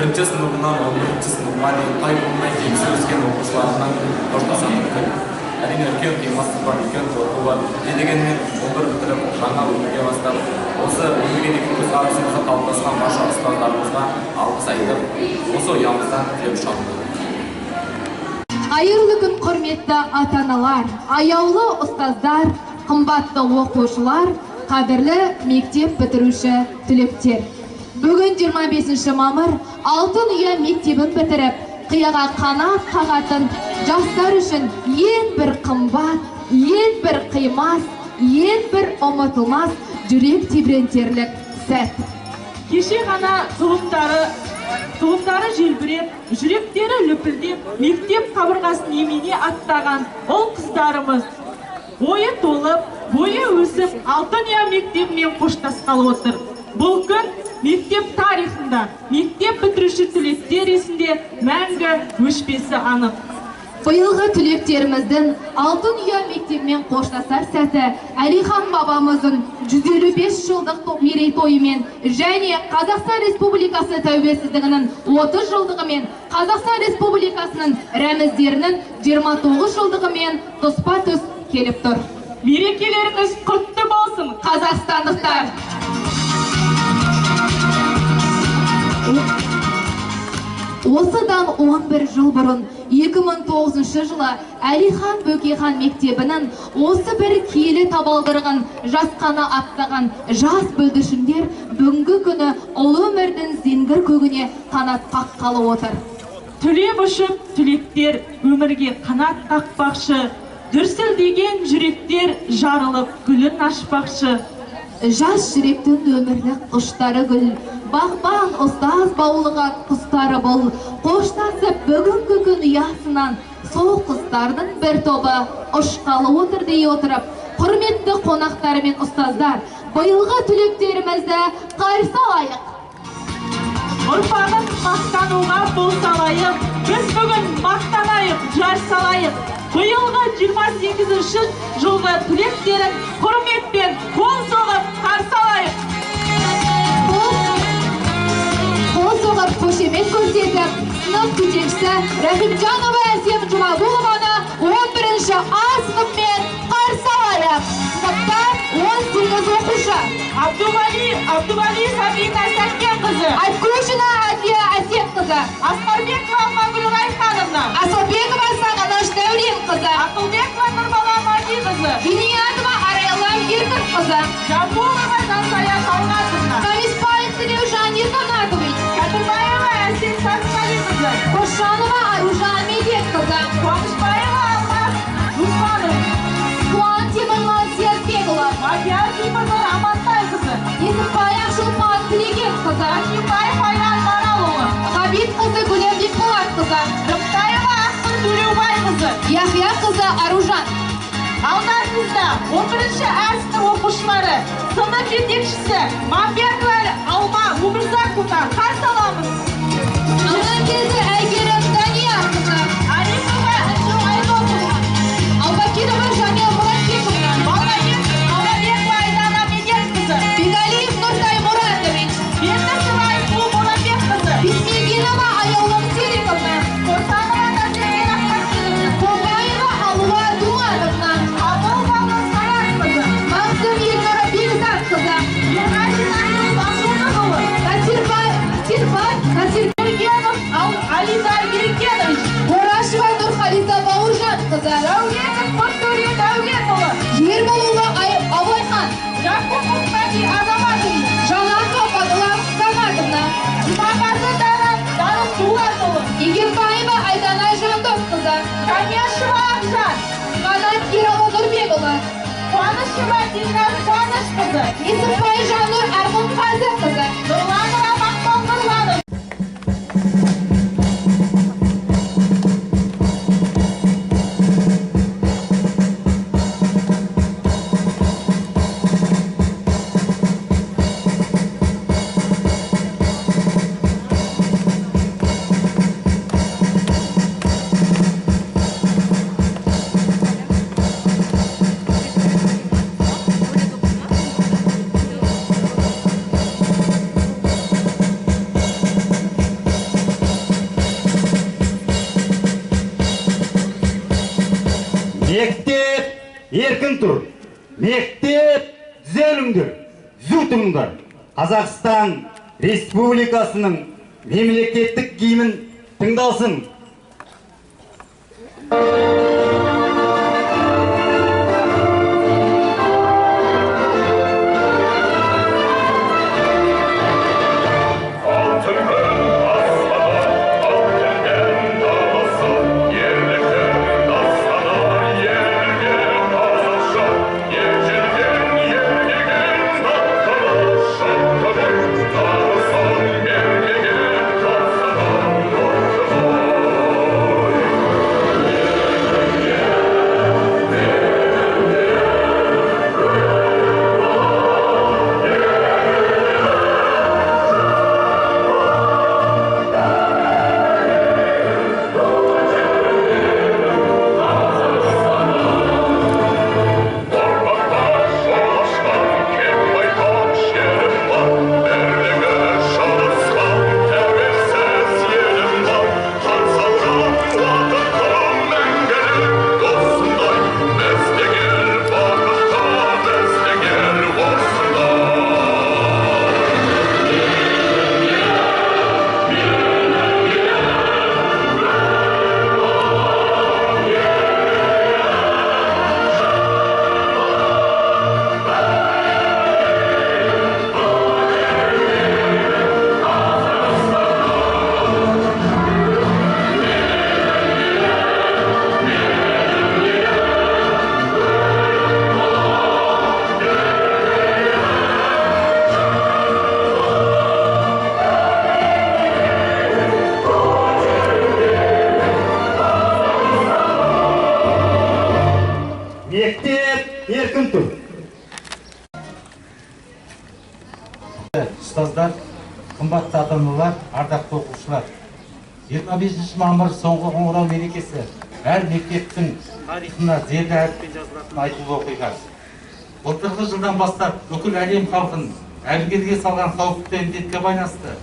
бірінші сыныбынан 11-ші сыныпқа дейін қай болмай жемісі өскен оқушыларынан ортасандық. Әрине үлкен қимастық бар, үлкен жолы бар. Дегенмен 11 бітіріп жаңа өмірге бастап, осы өмірге деген көзқарасымызды қалыптасқан барша ұстаздарымызға алғыс айтып, осы ұямыздан тілеп ұшамыз. Айырлы күн құрметті ата-аналар, аяулы ұстаздар, қымбатты оқушылар, қадірлі мектеп бітіруші түлектер. Бүгін 25 мамыр Алтын Ұя мектебін бітіріп, қияға қанат қағатын жастар үшін ең бір қымбат, ең бір қимас, ең бір ұмытылмас жүрек тебірентерлік сәт. Кеше ғана тұлымдары желбіреп, жүректері лүпілдеп, мектеп қабырғасын емене аттаған ол қыздарымыз ойы толып, бойы өсіп, Алтын Ұя мектебімен қоштасқалы отыр. Бұл күн мектеп тарихында, мектеп бітіруші түлектер есінде мәңгі өшпесі анық. Биылғы түлектеріміздің Алтын Ұя мектебімен қоштасар сәті Әлихан бабамыздың 155 жылдық мерейтойымен және Қазақстан Республикасы тәуелсіздігінің 30 жылдығымен, Қазақстан Республикасының рәміздерінің 29 жылдығымен тұспа-тұс келіп тұр. Мерекелеріңіз құтты болсын, қазақстандықтар! Осыдан 11 жыл бұрын 2009 жылы Әлихан Бөкейхан мектебінің осы бір киелі табалдырығын жасқана аттаған жас бүлдіршіндер бүгінгі күні ұлы өмірдің зеңгір көгіне қанат қаққалы отыр. Түлеп ұшып, түлектер өмірге қанат қақпақшы, дүрсілдеген жүректер жарылып гүлін ашпақшы. Жас жүректің өмірлік құштары гүл, бағбан ұстаз баулыған құстары бұл, қоштасып бүгінгі күн ұясынан сол құстардың бір тобы ұшқалы отыр дей отырып, құрметті қонақтар мен ұстаздар, биылғы түлектерімізді қарсы алайық. Ұрпағын мақтануға бол салайық, біз бүгін мақтанайық, жар салайық. Биылғы 28-ші жылғы түлектерін құрметпен қол соғып қарсы алайық. Қол соғып қошемет көрсетіп, сынып көтекшісі Рахимжанова Әсем Жұмағұлованы 11-ші А сыныппен қарсы алайық. Сыныпта 18 оқушы. Абдували Сабина Сәкен қызы. Айткүшіна Адия Әсем қызы. Асқарбекова Алмагүл Райхановна. Асылбекова Сағыныш Дәурен қызы. Ақылбекова Нұрбала Мади қызы. Гениятова Арайлам Еркін қызы. Жамбулова Жансая Талғатовна. Камиспалин Тілеужан Ерканатович. Кәтірбаева Әсен Сарқали қызы. Қошанова Аружан Медет қызы. Қуанышбаева Алмаз Русланов. Қуан Темірлан Серпекұлы. Мадияр Кипанор Амантай қызы. Несіпбаев Шұлпан Тілеген қызы. Акимбаев Айран Маралұлы. Ғабит қызы Гүлем Бекболат қызы. Рықтаева Ақсыр Төлеубай қызы. Яхия қызы Аружан. Алдарыңызда 11-ші А сынып оқушылары, сынып жетекшісі Мамбетова Алма Умырзақовна қарсы аламыз. Амангелді Әйгерім Данияр қызы. Арифова Әнжу Айдолқызы. Албакирова Жанел Мұратбековна. Балабекова Айдана Медет қызы. Бегалиев Нұртай Мұратович. Бертішева Айсулу Молабек қызы. Бисмегенова Аяулым Сериковна. Қорсанова Тәжірген Ақпаркиновна. Қолбаева Алуа Думановна. Абылова Сарай қызы. Мақсым Елнұра Бекзат қызы. Ерғазин Айдол Бақшылықұлы. Сергенов Алидар Ерекенович. Борашева Нұрхалиса Бауыржан қызы. Дәуленов Құттөре Дәуленұлы. Ерболұлы Абайхан. Жақупов Мәди Азаматович. Жанатова Фадыла Саматовна. Жұмағазы Дарық Дулатұлы. Егембаева Айдана Жандос қызы. Камешева Ақжан. Қанат Ералы Нұрбекұлы. Қуанышева Динар Қуаныш қызы. Несіпбай Жаннұр Арғынқазы қызы. Нұрланова Мақпал Нұрланов. Мектеп еркін тұр. Мектеп түзеліңдер, түзу тұрыңдар. Қазақстан Республикасының мемлекеттік гимнін тыңдалсын. Ұстаздар, қымбатты ата-аналар, ардақты оқушылар. 25 мамыр соңғы қоңырау мерекесі әр мектептің тарихына зерлі әріппен жазылатын айтулы оқиға. Былтырғы жылдан бастап бүкіл әлем халқын әбігерге салған қауіпті індетке байланысты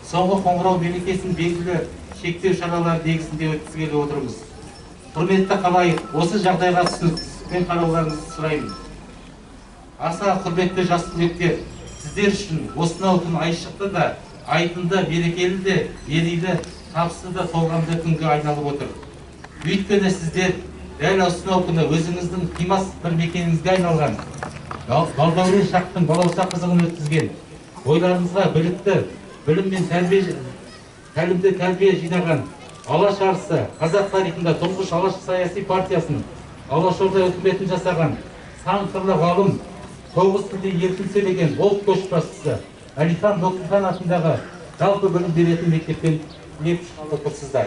соңғы қоңырау мерекесін белгілі шектеу шаралары негізінде өткізгелі отырмыз. Құрметті қалайық, осы жағдайға түсіністікпен қарауларыңызды сұраймын. Аса құрметті жас түлектер, сіздер үшін осынау күн айшықты да, айдынды, берекелі де, мерейлі, табысты да толғамды күнге айналып отыр. Өйткені сіздер дәл осынау күні өзіңіздің қимас бір мекеніңізге айналған, балдәурен шақтың балауса қызығын өткізген, ойларыңызға білікті, білім мен тәлімді тәрбие жинаған Алаш арысы қазақ тарихында тұңғыш Алаш саяси партиясын, Алашорда үкіметін жасаған, сан қырлы ғалым, 9 тілде еркін сөйлеген ұлт көшбасшысы Әлихан Бөкейхан атындағы жалпы білім беретін мектептен түлеп шығып тұрсыздар.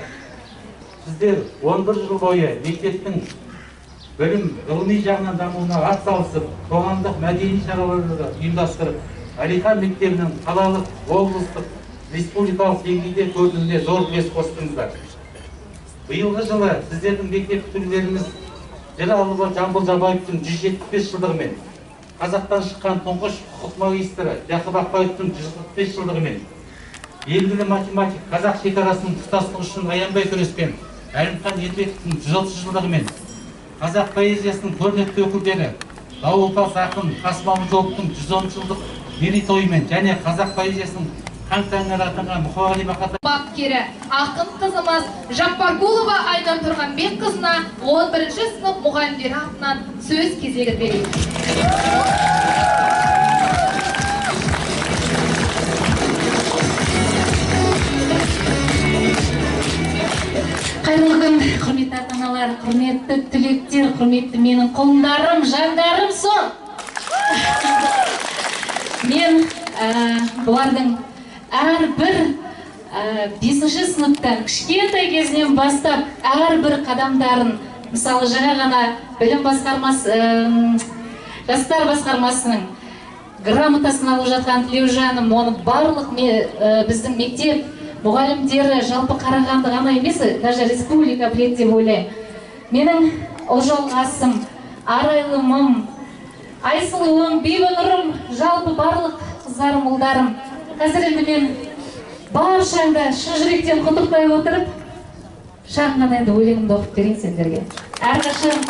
Сіздер 11 жыл бойы мектептің білім ғылыми жағынан дамуына атсалысып, қоғамдық мәдени шараларды ұйымдастырып, Әлихан мектебінің қалалық, облыстық, республикалық деңгейде көрінуіне зор үлес қостыңыздар. Биылғы жылы сіздердің мектеп түлектеріңіз Жыр Алыбы Жамбыл Жабаевтың 175 жылдығымен, Қазақтан шыққан тұңғыш құқық магистрі Жақып Ақбаевтың 145 жылдығымен, белгілі математик қазақ шекарасының тұтастығы үшін аянбай күрескен Әлімхан Ермековтың 130 жылдығымен, қазақ поэзиясының көрнекті өкілдері Дауылпаз ақын Қасым Аманжоловтың 110 жылдық мерейтойымен және қазақ поэзиясының хан тәңірі атанған Мұқағали Мақатаев бапкері ақын қызымыз Жаппарқұлова Айдан Тұрғанбек қызына 11-ші сынып мұғалімдері атынан сөз кезегі берейік. Қайырлы күн, құрметті ата-аналар, құрметті түлектер, құрметті менің құлындарым, жандарым сол. Мен бұлардың әрбір 5-ші сыныптан кішкентай кезінен бастап әрбір қадамдарын, мысалы жаңа ғана білім басқармасы, жастар басқармасының грамотасын алып жатқан Тілеужаным, оны барлық біздің мектеп мұғалімдері жалпы Қарағанды ғана емес, даже республика біледі деп ойлаймын. Менің Ұлжалғасым, Арайлымым, Айсылуым, Бибінұрым, жалпы барлық қыздарым, ұлдарым, қазір енді мен баршаңды шын жүректен құттықтай отырып, шағынан енді өлеңімді оқып берейін сендерге. Әрқашан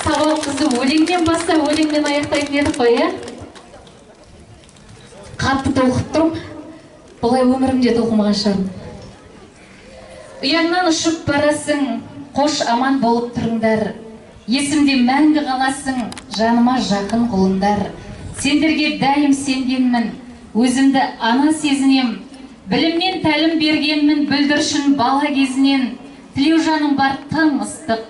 сабағымызды өлеңмен бастап, өлеңмен аяқтайтын едік қой, иә? Қатты толқып тұрмын. Бұлай өмірімде толқымаған шығармын. Ұяңнан ұшып барасың, қош аман болып тұрыңдар. Есімде мәңгі қаласың, жаныма жақын құлыңдар. Сендерге дайым сенгенмін, өзімді ана сезінем. Білімнен тәлім бергенмін, бүлдіршін бала кезінен. Тілеу жаным бар тым ыстық,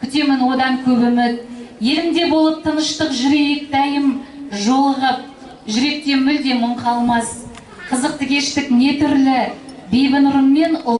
күтемін одан көп үміт. Елімде болып тыныштық жүрейік дайым, жолығып, жүректе мүлде мұң қалмас. Қызықты кештік не түрлі, бейбі нұрыммен ол...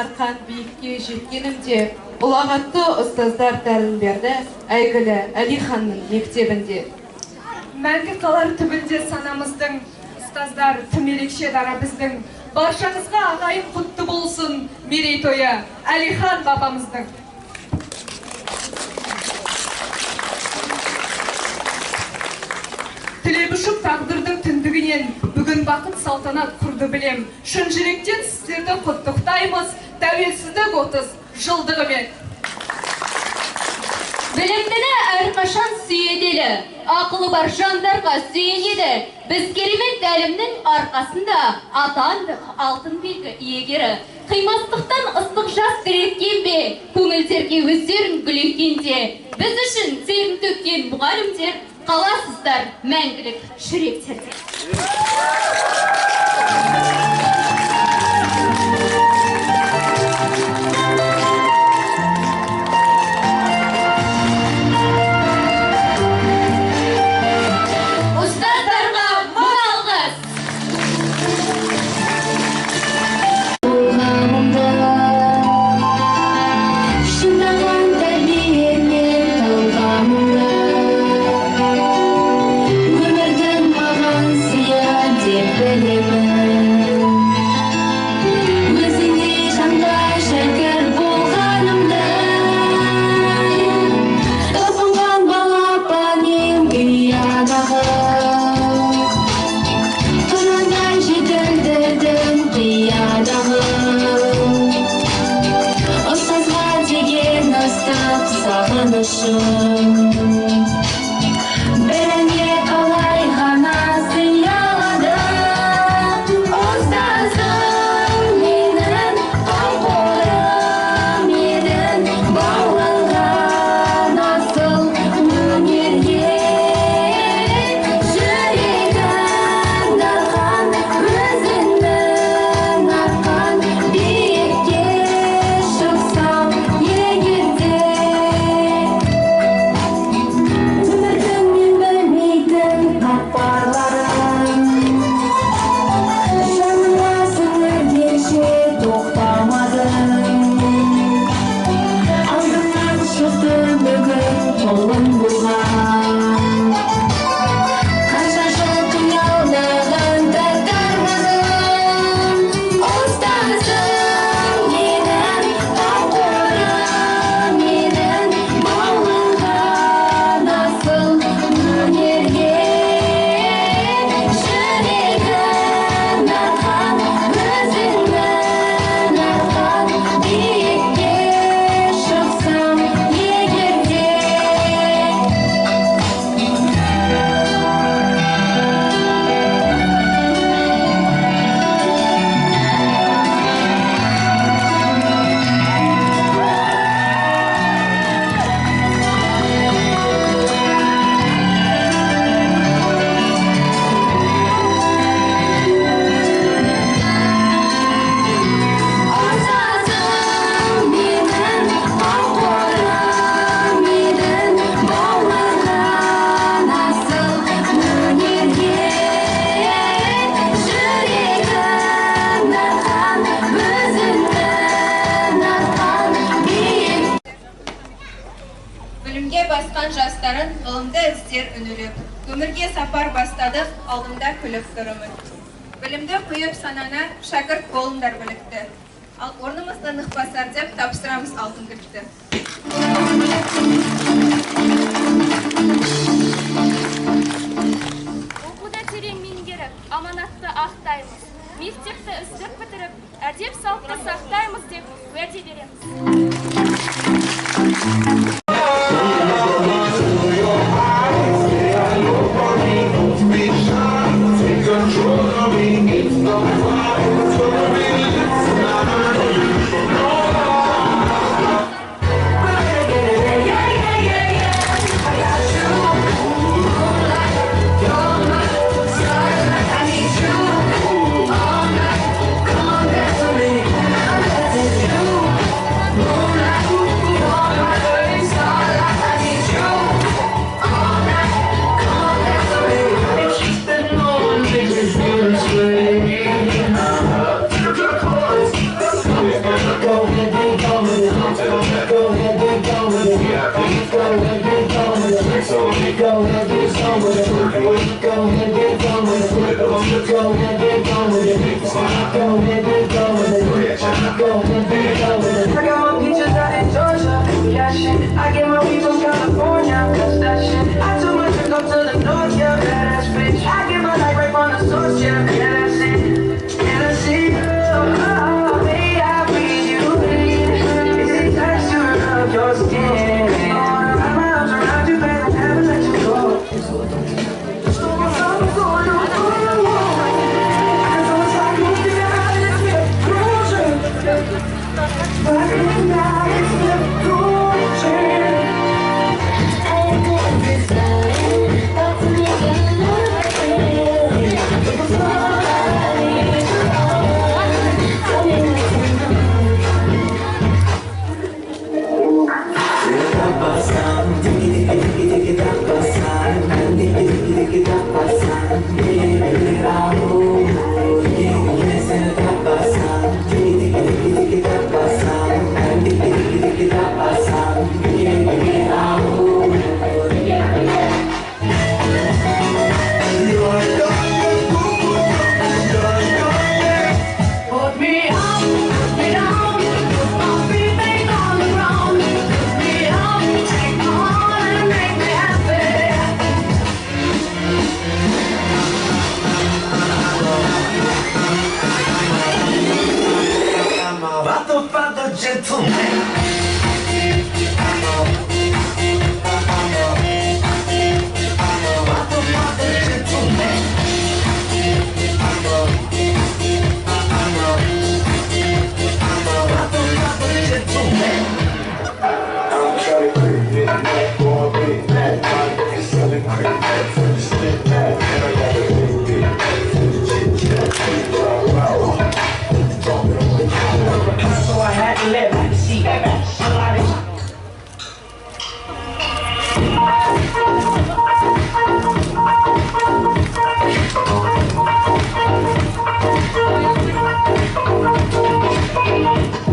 арқан биікке жеткенімде ұлағатты ұстаздар тәлім берді әйгілі Әлиханның мектебінде. Мәңгі қалар түбінде санамыздың, ұстаздар тым ерекше дара біздің. Баршаңызға ағайын құтты болсын мерейтойы Әлихан бабамыздың. Тілеп ұшып тағдырдың түндігінен бүгін бақыт салтанат құрды білем. Шын жүректен сіздерді құттықтаймыз тәуелсіздік 30 жылдығымен. Білімдіні әрқашан сүйеделі, ақылы бар жандарға сүйенеді. Біз керемет тәлімнің арқасында атандық алтын белгі иегері. Қимастықтан ыстық жас тіреткен бе, көңілдерге өздерін гүленгенде. Біз үшін терін төккен мұғалімдер, қаласыздар мәңгілік жүректерде. Өмірдің маған сия деп білемін. жастарын ғылымды іздер үніліп, өмірге сапар бастадық, алдымда күліп тұрымын. Білімді құйып санана шәкірт болыңдар білікті. Ал орнымызды нық басар деп тапсырамыз алтын кілтті. Оқуда терең меңгеріп, аманатты ақтаймыз. Мектепті үздік бітіріп, әдеп салтты сақтаймыз деп уәде береміз.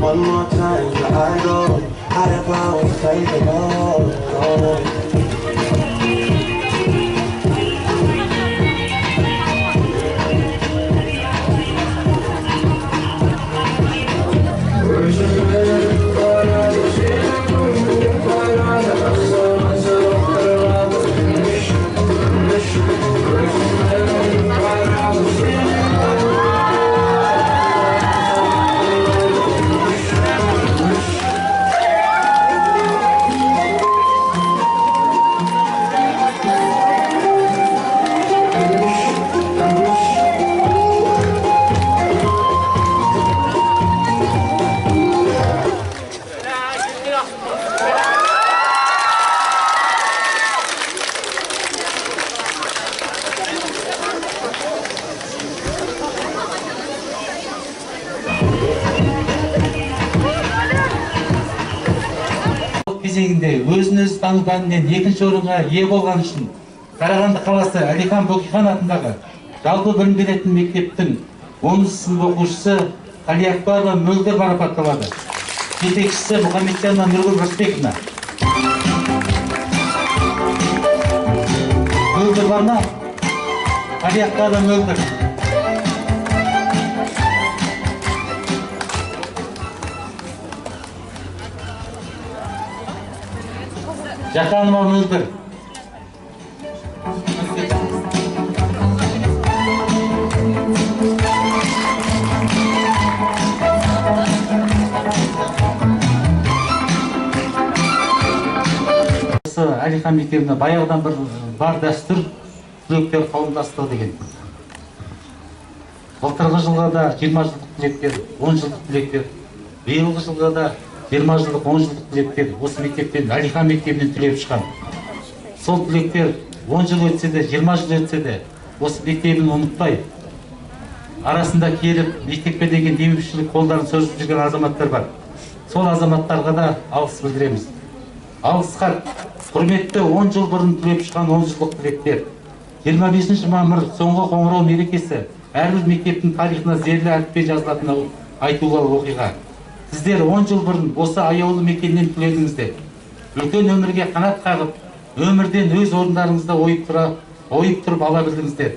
One more time till I go. Higher powers take the ball. кезеңінде өзін-өзі тану пәнінен екінші орынға ие болған үшін Қарағанды қаласы Әлихан Бөкейхан атындағы жалпы білім беретін мектептің 10 сынып оқушысы Қалиақбаева Мөлдір марапатталады. Жетекшісі Мұхамеджанова Нұргүл Рысбековна. Ой бар ма? Аяққа адам өлдір. Жақаныма мөлдір. Әлихан мектебіне баяғыдан бір бар дәстүр түлектер қауымдастығы деген. Былтырғы жылға да 20 жылдық түлектер, 10 жылдық түлектер, биылғы жылға да 20 жылдық, 10 жылдық түлектер осы мектептен, Әлихан мектебінен түлеп шыққан. Сол түлектер 10 жыл өтсе де, 20 жыл өтсе де, осы мектебін ұмытпай, арасында келіп, мектепке деген демеушілік қолдарын созып жүрген азаматтар бар. Сол азаматтарға да алғыс білдіреміз. Алғыс хат. Құрметті 10 жыл бұрын түлеп шыққан 10 жылдық түлектер. 25 мамыр соңғы қоңырау мерекесі әрбір мектептің тарихына зерлі әріппен жазылатын айтулы оқиға. Сіздер 10 жыл бұрын осы аяулы мекеннен түледіңіздер. Үлкен өмірге қанат қағып, өмірден өз орындарыңызда ойып тұрып ала білдіңіздер.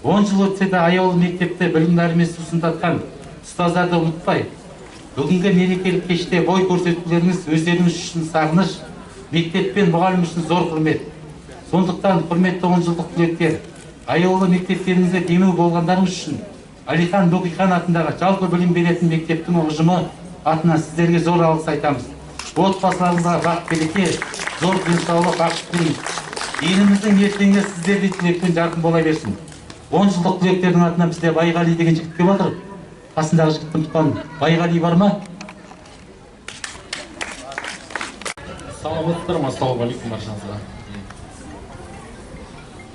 10 жыл өтсе де аяулы мектепте білім нәрімен сусындатқан ұстаздарды ұмытпай, бүгінгі мерекелік кеште бой көрсетулеріңіз өздеріңіз үшін сағыныш, мектеп пен мұғалім үшін зор құрмет. Сондықтан құрметті 10 жылдық түлектер, аяулы мектептеріңізде демеу болғандарыңыз үшін Әлихан Бөкейхан атындағы жалпы білім беретін мектептің ұжымы атынан сіздерге зор алғыс айтамыз. Отбасыларыңызға бақ-береке, зор денсаулық, бақыт тілейміз. Еліміздің ертеңі сіздердей түлекпен жарқын бола берсін. 10 жылдық түлектердің атынан бізде Байғали деген жігіт келіп отыр. Қасындағы жігіттің тұтқан Байғали бар ма? Саламатсыздар ма? Ассалаумағалейкум баршаңызға.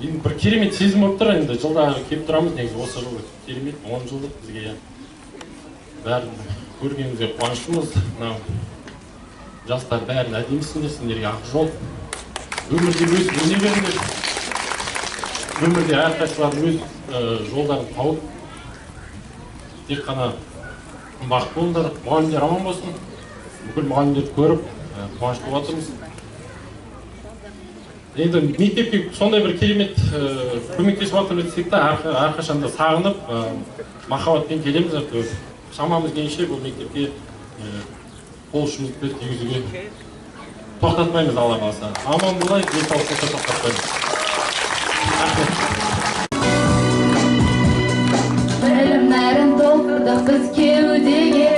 Енді бір керемет сезім болып тұр. Енді жылда келіп тұрамыз, негізі осы жыл керемет 10 жылдық бізге. Бәрін көргенімізге қуаныштымыз. Жастар бәрін әдемісіңдер, сендерге ақ жол. Өмірде өз өне беріңдер. Өмірде әрқайсылардың өз жолдарын тауып, тек қана бақытты болыңдар. Мұғалімдер аман болсын. Бүкіл мұғалімдерді көріп қуанышты болатырмыз. Енді мектепке сондай бір керемет көмектесіп жатыр десек те, әрқашанда сағынып, махаббатпен келеміз. Шамамыз келгенше бұл мектепке қол ұшымызды тигізуге тоқтатпаймыз, Алла қаласа. Аман болайық, денсаулыққа тоқтатпаймыз. Білім нәрін толтырдық біз кеудеге,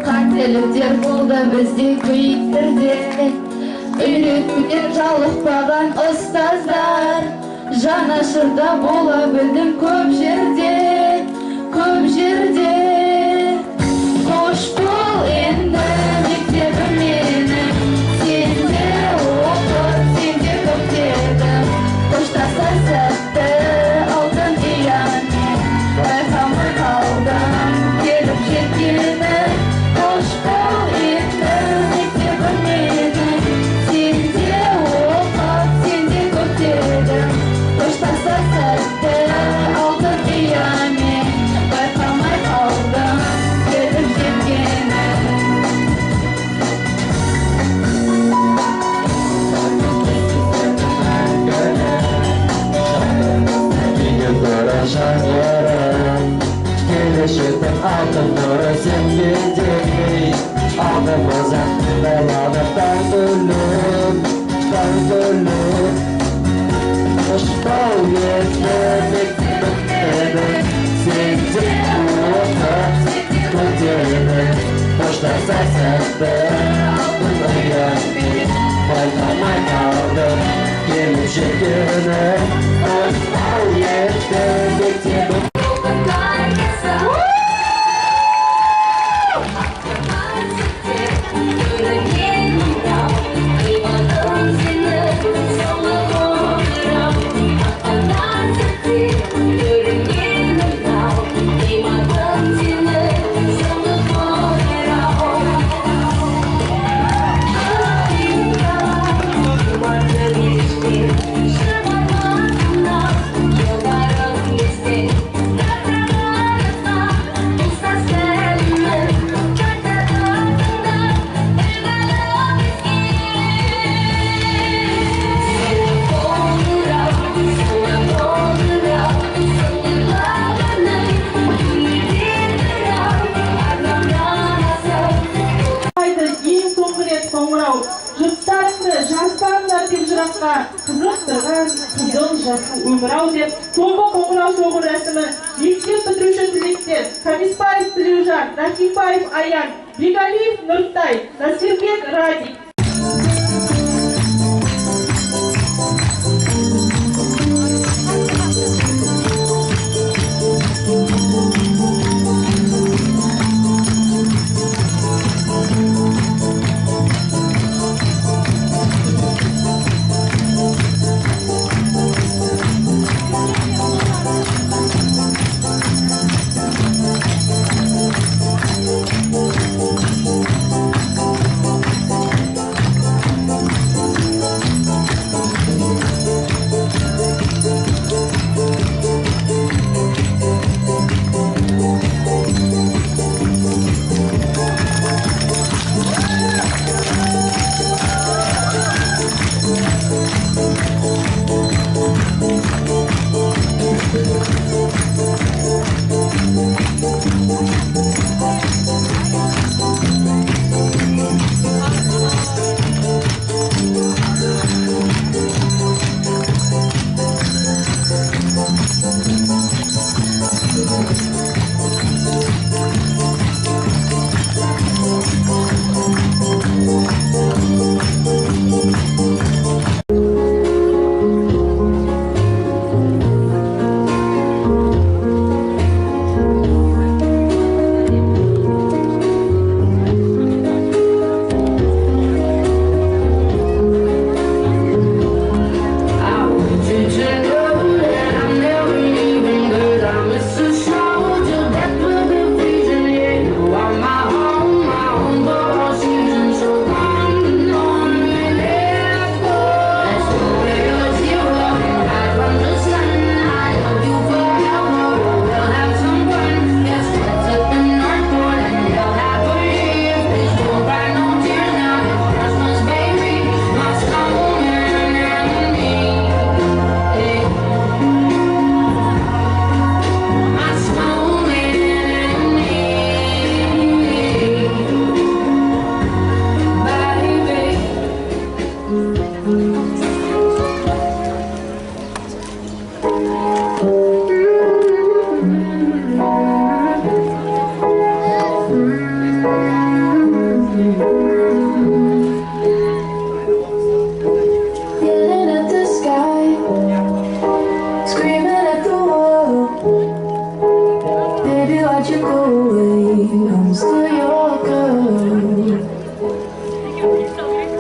қателіктер болды бізде көйіттерде. Үйретуден жалықпаған ұстаздар, жанашырда бола білдім көп жерде, көп жерде. Қош бол енді мектебім менің, сенде оқып, сенде көктедім. Қоштасар сәтті алтын ұямен, байқамай қалдым келіп жеткенін. Қош бол енді мектебім менің, сенде оқып, сенде көктедім. Қоштасар сәтті алтын ұямен, байқамай қалдым келіп жеткенін. Келешектің алтын нұры сендей, алдымыздан байлады таңдылым, таңдылым. Қоштау енді мектебім, сенде оқып, көтердім. Қоштаса сәтті алтын ұямен, байқамай қалдым келіп жеткенін. Қоштау енді мектебім. Come on, қоңырау, жұрттарыңды жастарыңдар деп жыраққа қызықтырған қызыл жасыл өмір-ау деп соңғы қоңырау соғу рәсімі мектеп бітіруші түлектер Камиспаев Тілеужан, Рахимбаев Аян, Бегалиев Нұртай, Насирбек Радик.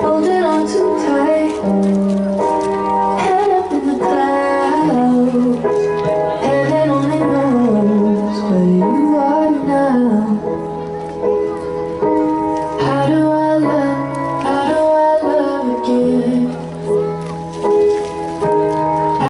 Hold it on too tight.